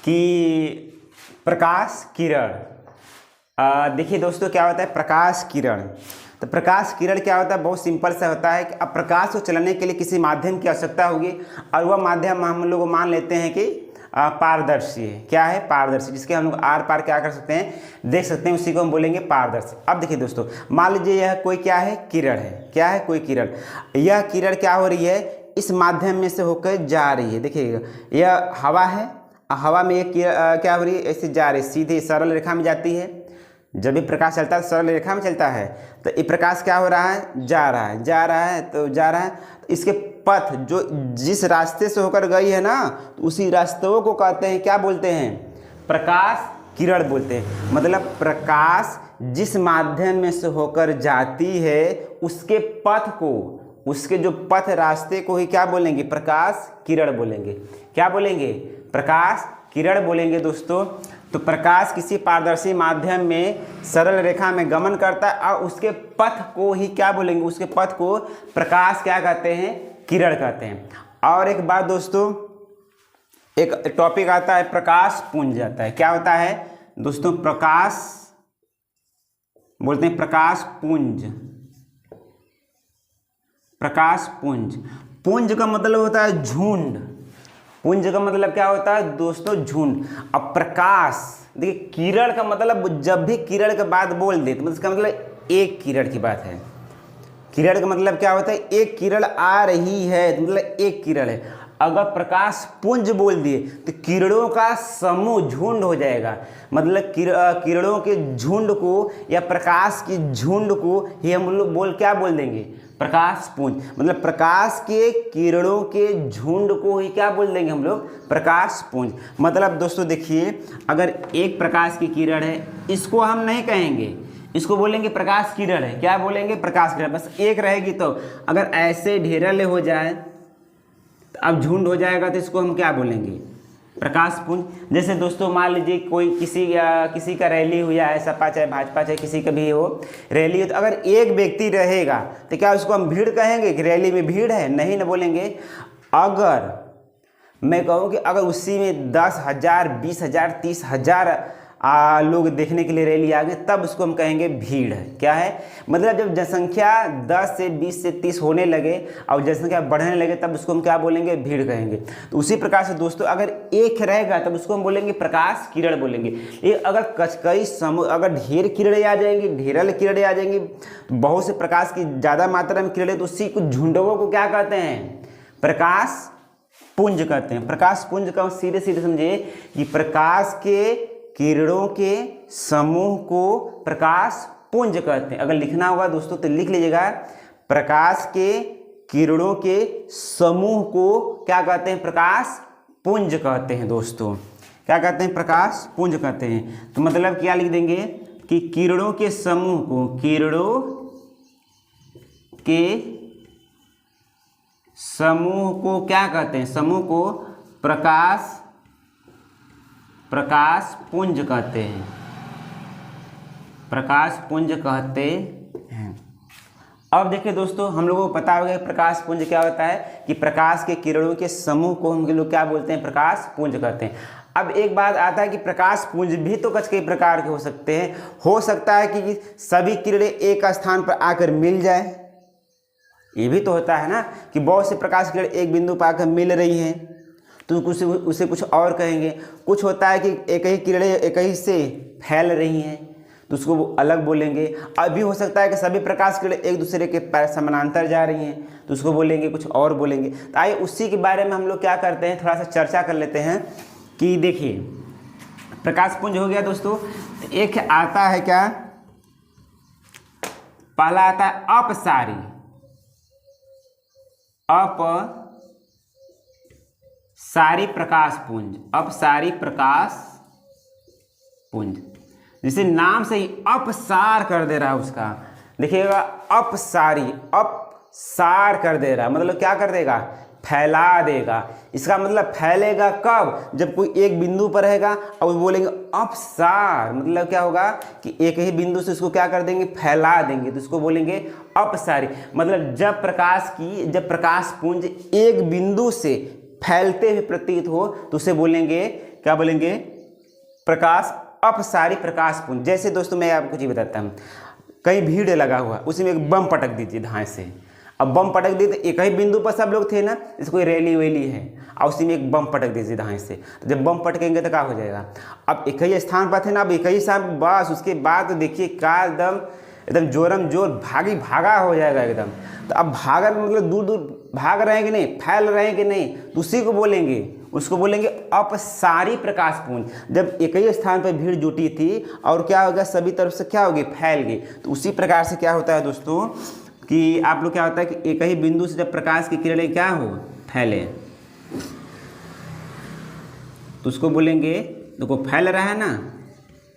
कि प्रकाश किरण। देखिए दोस्तों, क्या होता है प्रकाश किरण। तो प्रकाश किरण क्या होता है, बहुत सिंपल सा होता है कि अब प्रकाश को चलाने के लिए किसी माध्यम की आवश्यकता होगी और वह माध्यम हम लोग मान लेते हैं कि पारदर्शी है। क्या है, पारदर्शी, जिसके हम लोग आर पार क्या कर सकते हैं, देख सकते हैं, उसी को हम बोलेंगे पारदर्शी। अब देखिए दोस्तों, मान लीजिए यह कोई क्या है, किरण है। क्या है, कोई किरण। यह किरण क्या हो रही है, इस माध्यम में से होकर जा रही है। देखिएगा, यह हवा है, हवा में एक क्या हो रही है, ऐसे जा रही है, सीधे सरल रेखा में जाती है। जब भी प्रकाश चलता है सरल रेखा में चलता है, तो ये प्रकाश क्या हो रहा है, जा रहा है, जा रहा है, तो जा रहा है। तो इसके पथ जो जिस रास्ते से होकर गई है ना, तो उसी रास्तों को कहते हैं, क्या बोलते हैं, प्रकाश किरण बोलते हैं। मतलब प्रकाश जिस माध्यम में से होकर जाती है उसके पथ को, उसके जो पथ रास्ते को ही क्या बोलेंगे, प्रकाश किरण बोलेंगे। क्या बोलेंगे, प्रकाश किरण बोलेंगे दोस्तों। तो प्रकाश किसी पारदर्शी माध्यम में सरल रेखा में गमन करता है और उसके पथ को ही क्या बोलेंगे, उसके पथ को प्रकाश क्या कहते हैं, किरण कहते हैं। और एक बात दोस्तों, एक टॉपिक आता है प्रकाश पुंज आता है। क्या होता है दोस्तों, प्रकाश बोलते हैं प्रकाश पुंज। प्रकाश पुंज, पुंज का मतलब होता है झुंड। पुंज का मतलब क्या होता है दोस्तों, झुंड। अब प्रकाश, देखिए किरण का मतलब, जब भी किरण के बाद बोल दे तो मतलब इसका मतलब एक किरण की बात है। किरण का मतलब क्या होता है, एक किरण आ रही है, तो मतलब एक किरण है। अगर प्रकाश पुंज बोल दिए तो किरणों का समूह, झुंड हो जाएगा। मतलब किरणों के झुंड को या प्रकाश की झुंड को ही हम लोग क्या बोल देंगे, प्रकाश पुंज। मतलब प्रकाश के किरणों के झुंड को ही क्या बोल देंगे हम लोग, प्रकाश पुंज। मतलब दोस्तों देखिए, अगर एक प्रकाश की किरण है, इसको हम नहीं कहेंगे, इसको बोलेंगे प्रकाश किरण है। क्या बोलेंगे, प्रकाश किरण। बस एक रहेगी। तो अगर ऐसे ढेरले हो जाए तो अब झुंड हो जाएगा, तो इसको हम क्या बोलेंगे, प्रकाश पुंज। जैसे दोस्तों मान लीजिए कोई किसी का रैली हुआ है, सपा चाहे भाजपा चाहे किसी का भी हो रैली हो, तो अगर एक व्यक्ति रहेगा तो क्या उसको हम भीड़ कहेंगे कि रैली में भीड़ है, नहीं ना बोलेंगे। अगर मैं कहूँ कि अगर उसी में 10,000 20,000 30,000 लोग देखने के लिए रैली आ गए, तब उसको हम कहेंगे भीड़ है। क्या है, मतलब जब जनसंख्या 10 से 20 से 30 होने लगे और जनसंख्या बढ़ने लगे, तब उसको हम क्या बोलेंगे, भीड़ कहेंगे। तो उसी प्रकार से दोस्तों, अगर एक रहेगा तब उसको हम बोलेंगे प्रकाश किरण बोलेंगे। ये अगर कई समूह, अगर ढेर किरणें आ जाएंगी, ढेरल किरणें आ जाएंगी, बहुत से प्रकाश की ज़्यादा मात्रा में किरणें, तो उसी कुछ झुंडों को क्या कहते हैं, प्रकाश पुंज कहते हैं। प्रकाश पुंज का सीधे सीधे समझिए कि प्रकाश के किरणों के समूह को प्रकाश पुंज कहते हैं। अगर लिखना होगा दोस्तों तो लिख लीजिएगा, प्रकाश के किरणों के समूह को क्या कहते हैं, प्रकाश पुंज कहते हैं दोस्तों। क्या कहते हैं, प्रकाश पुंज कहते हैं। तो मतलब क्या लिख देंगे कि किरणों के समूह को, किरणों के समूह को क्या कहते हैं, समूह को प्रकाश पुंज कहते हैं। प्रकाश पुंज कहते हैं। अब देखिए दोस्तों, हम लोगों को पता हो गया प्रकाश पुंज क्या होता है, कि प्रकाश के किरणों के समूह को हम लोग क्या बोलते हैं, प्रकाश पुंज कहते हैं। अब एक बात आता है कि प्रकाश पुंज भी तो कई प्रकार के हो सकते हैं। हो सकता है कि सभी किरणें एक स्थान पर आकर मिल जाए, ये भी तो होता है ना, कि बहुत से प्रकाश किरण एक बिंदु पर आकर मिल रही हैं, तो उसे कुछ और कहेंगे। कुछ होता है कि एक ही किरणें एक ही से फैल रही हैं, तो उसको अलग बोलेंगे। अभी हो सकता है कि सभी प्रकाश किरणें एक दूसरे के समानांतर जा रही हैं, तो उसको बोलेंगे, कुछ और बोलेंगे। तो आइए उसी के बारे में हम लोग क्या करते हैं, थोड़ा सा चर्चा कर लेते हैं। कि देखिए प्रकाश पुंज हो गया दोस्तों। एक आता है क्या, पहला आता है अपसारी। अपसारी प्रकाश पुंज, अपसारी प्रकाश पुंज, जिसे नाम से ही अपसार कर दे रहा है उसका। देखिएगा अपसारी, अपसार कर दे रहा, मतलब क्या कर देगा, फैला देगा। इसका मतलब फैलेगा कब, जब कोई एक बिंदु पर रहेगा और बोलेंगे अपसार, मतलब क्या होगा कि एक ही बिंदु से उसको क्या कर देंगे, फैला देंगे, तो उसको बोलेंगे अपसारी। मतलब जब प्रकाश पुंज एक बिंदु से फैलते हुए प्रतीत हो तो उसे बोलेंगे क्या बोलेंगे, प्रकाश अपसारी प्रकाश पुंज। जैसे दोस्तों मैं आपको चीज़ बताता हूँ, कहीं भीड़ लगा हुआ, उसी में एक बम पटक दीजिए धाए से। अब बम पटक दिए तो एक ही बिंदु पर सब लोग थे ना, जैसे कोई रैली वैली है और उसी में एक बम पटक दीजिए धाए से, तो जब बम पटकेंगे तो क्या हो जाएगा, अब एक ही स्थान पर थे ना, अब एक ही स्थान, बस उसके बाद तो देखिए क्या एकदम एकदम जोरम जोर भागा हो जाएगा एकदम। तो अब भागा मतलब दूर दूर भाग रहे हैं कि नहीं, फैल रहे हैं कि नहीं, तो उसी को बोलेंगे, उसको बोलेंगे अपसारी प्रकाश पुंज। जब एक ही स्थान पर भीड़ जुटी थी और क्या हो गया, सभी तरफ से क्या होगी, फैल गई। तो उसी प्रकार से क्या होता है दोस्तों कि आप लोग क्या होता है कि एक ही बिंदु से जब प्रकाश की किरणें क्या हो, फैले, तो उसको बोलेंगे, देखो फैल रहा है ना,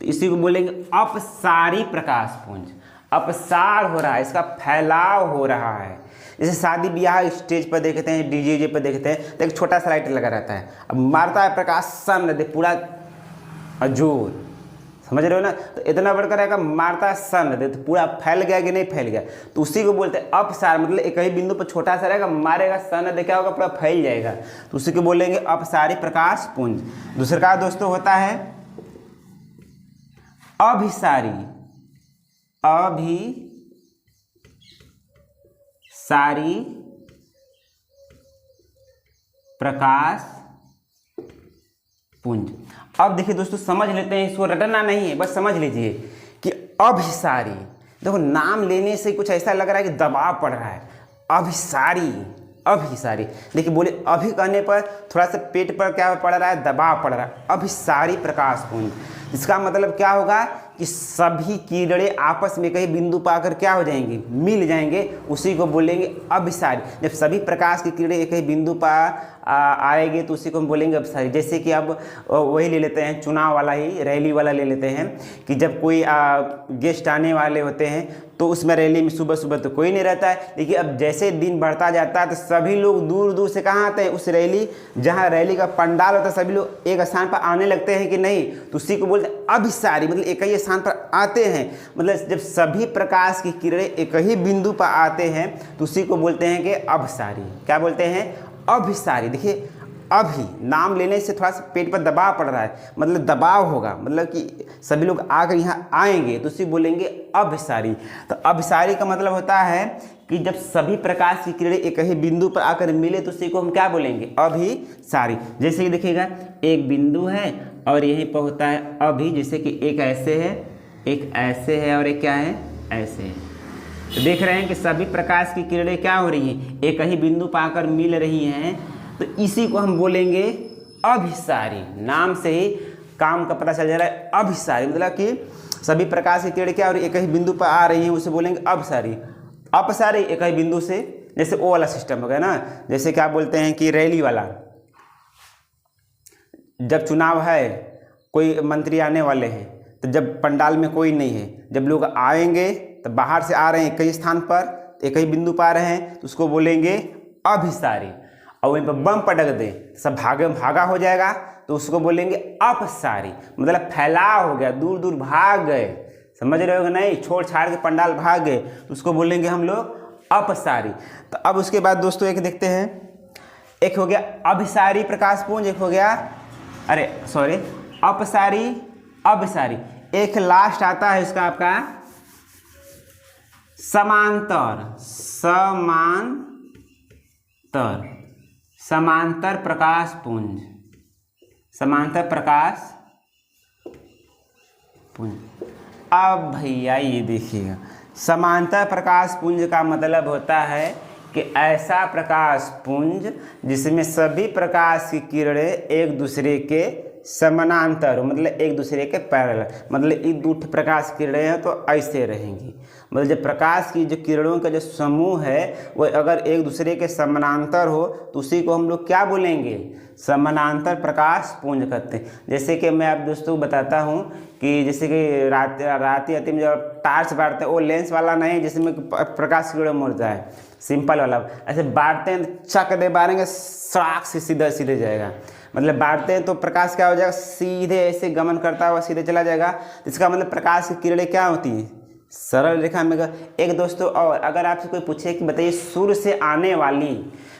तो इसी को बोलेंगे अपसारी प्रकाश पुंज। अपसार हो रहा है, इसका फैलाव हो रहा है। जैसे शादी ब्याह स्टेज पर देखते हैं, डीजे पर देखते हैं, तो एक छोटा सा लाइट लगा रहता है, अब मारता है प्रकाश सन दे पूरा अजोर, समझ रहे हो ना, तो इतना बढ़कर रहेगा, मारता है सन दे तो पूरा फैल गया कि नहीं फैल गया, तो उसी को बोलते हैं अपसार। मतलब एक ही बिंदु पर छोटा सा रहेगा, मारेगा सन दे क्या होगा, पूरा फैल जाएगा, तो उसी को बोलेंगे अपसारी प्रकाश पुंज। दूसरा का दोस्तों होता है अभिसारी। अभिसारी प्रकाश पुंज। अब देखिए दोस्तों समझ लेते हैं, इसको रटना नहीं है, बस समझ लीजिए कि अभिसारी, देखो नाम लेने से कुछ ऐसा लग रहा है कि दबाव पड़ रहा है। अभिसारी, अभिसारी, देखिए बोले अभी कहने पर थोड़ा सा पेट पर क्या पड़ रहा है, दबाव पड़ रहा है। अभिसारी प्रकाश पुंज, इसका मतलब क्या होगा कि सभी किरणें आपस में कहीं बिंदु पर आकर क्या हो जाएंगी, मिल जाएंगे, उसी को बोलेंगे अभिसारी। जब सभी प्रकाश की किरणें एक ही बिंदु पर आएंगे तो उसी को हम बोलेंगे अभिसारी। जैसे कि अब वही ले लेते हैं, चुनाव वाला ही, रैली वाला ले लेते हैं कि जब कोई गेस्ट आने वाले होते हैं तो उसमें रैली में सुबह सुबह तो कोई नहीं रहता है, लेकिन अब जैसे दिन बढ़ता जाता है तो सभी लोग दूर दूर से कहाँ आते हैं, उस रैली जहाँ रैली का पंडाल होता है, सभी लोग एक स्थान पर आने लगते हैं कि नहीं, तो उसी को बोलते हैं अभिसारी। मतलब एक ही स्थान पर आते हैं, मतलब जब सभी प्रकाश की किरणें एक ही बिंदु पर आते हैं तो उसी को बोलते हैं कि अभिसारी। क्या बोलते हैं, अभिसारी। देखिए अभी नाम लेने से थोड़ा सा पेट पर दबाव पड़ रहा है, मतलब दबाव होगा, मतलब कि सभी लोग आकर यहाँ आएंगे तो उसी बोलेंगे अभिसारी। तो अभिसारी का मतलब होता है कि जब सभी प्रकाश की किरणें एक ही बिंदु पर आकर मिले तो उसी को हम क्या बोलेंगे, अभिसारी। जैसे कि देखिएगा एक बिंदु है और यहीं पर होता है अभी, जैसे कि एक ऐसे है, एक ऐसे है और एक क्या है, ऐसे है। तो देख रहे हैं कि सभी प्रकाश की किरणें क्या हो रही हैं, एक ही बिंदु पर आकर मिल रही हैं, तो इसी को हम बोलेंगे अभिसारी। नाम से ही काम का पता चल जा रहा है, अभिसारी मतलब कि सभी प्रकाश की किरणें क्या और एक ही बिंदु पर आ रही हैं, उसे बोलेंगे अभिसारी। अपसारी एक ही बिंदु से, जैसे वो वाला सिस्टम हो गया ना, जैसे क्या बोलते हैं कि रैली वाला, जब चुनाव है, कोई मंत्री आने वाले हैं, तो जब पंडाल में कोई नहीं है, जब लोग आएंगे तो बाहर से आ रहे हैं कई स्थान पर, एक ही बिंदु पर आ रहे हैं, तो उसको बोलेंगे अभिसारी। और वहीं पर बम पटक दे, सब भागा हो जाएगा, तो उसको बोलेंगे अपसारी। मतलब फैलाव हो गया, दूर दूर भाग गए, समझ रहे हो कि नहीं, छोड़ छाड़ के पंडाल भाग गए, तो उसको बोलेंगे हम लोग अपसारी। तो अब उसके बाद दोस्तों एक देखते हैं, एक हो गया अभिसारी प्रकाश पुंज, एक हो गया अपसारी अभिसारी। एक लास्ट आता है इसका आपका समांतर प्रकाश पुंज। समांतर प्रकाश पुंज। अब भैया ये देखिएगा, समांतर प्रकाश पुंज का मतलब होता है कि ऐसा प्रकाश पुंज जिसमें सभी प्रकाश की किरणें एक दूसरे के समानांतर हो, मतलब एक दूसरे के पैरेलल, मतलब ये दो प्रकाश की किरणें हैं तो ऐसे रहेंगी। मतलब जब प्रकाश की जो किरणों का जो समूह है वो अगर एक दूसरे के समानांतर हो तो उसी को हम लोग क्या बोलेंगे, समानांतर प्रकाश पुंज कहते हैं। जैसे कि मैं आप दोस्तों को बताता हूँ कि जैसे कि राती में जब टार्च बांटते हैं, वो लेंस वाला नहीं जिसमें प्रकाश की किरण मुड़ता है, सिंपल वाला। ऐसे बांटते हैं तो चक दे बारेंगे, सड़क से सीधे जाएगा, मतलब बांटते हैं तो प्रकाश क्या हो जाएगा, सीधे ऐसे गमन करता हुआ सीधे चला जाएगा। इसका मतलब प्रकाश की किरणें क्या होती हैं, सरल रेखा में। एक दोस्तों और अगर आपसे कोई पूछे कि बताइए सूर्य से आने वाली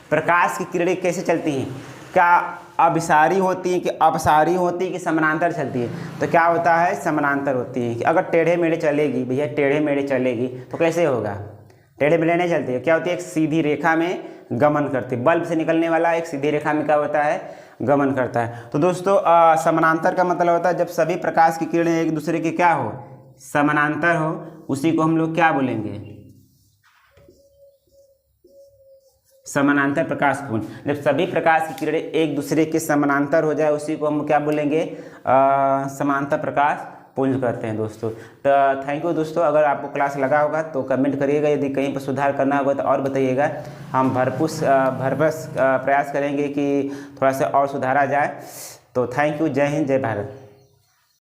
प्रकाश की किरणें कैसे चलती हैं, क्या अभिसारी होती है कि अपसारी होती है कि समानांतर चलती है? तो क्या होता है, समानांतर होती है। कि अगर टेढ़े मेढ़े चलेगी भैया, टेढ़े मेढ़े चलेगी तो कैसे होगा, टेढ़े मेढ़े नहीं चलती है। क्या होती है, एक सीधी रेखा में गमन करती है। बल्ब से निकलने वाला एक सीधी रेखा में क्या होता है, गमन करता है। तो दोस्तों समानांतर का मतलब होता है जब सभी प्रकाश की किरणें एक दूसरे के क्या हो, समानांतर हो, उसी को हम लोग क्या बोलेंगे, समानांतर प्रकाश पुंज। जब सभी प्रकाश की किरणें एक दूसरे के समानांतर हो जाए उसी को हम क्या बोलेंगे, समांतर प्रकाश पुंज करते हैं दोस्तों। तो थैंक यू दोस्तों, अगर आपको क्लास लगा होगा तो कमेंट करिएगा, यदि कहीं पर सुधार करना होगा तो और बताइएगा। हम भरपूर प्रयास करेंगे कि थोड़ा सा और सुधारा जाए। तो थैंक यू, जय हिंद, जय भारत।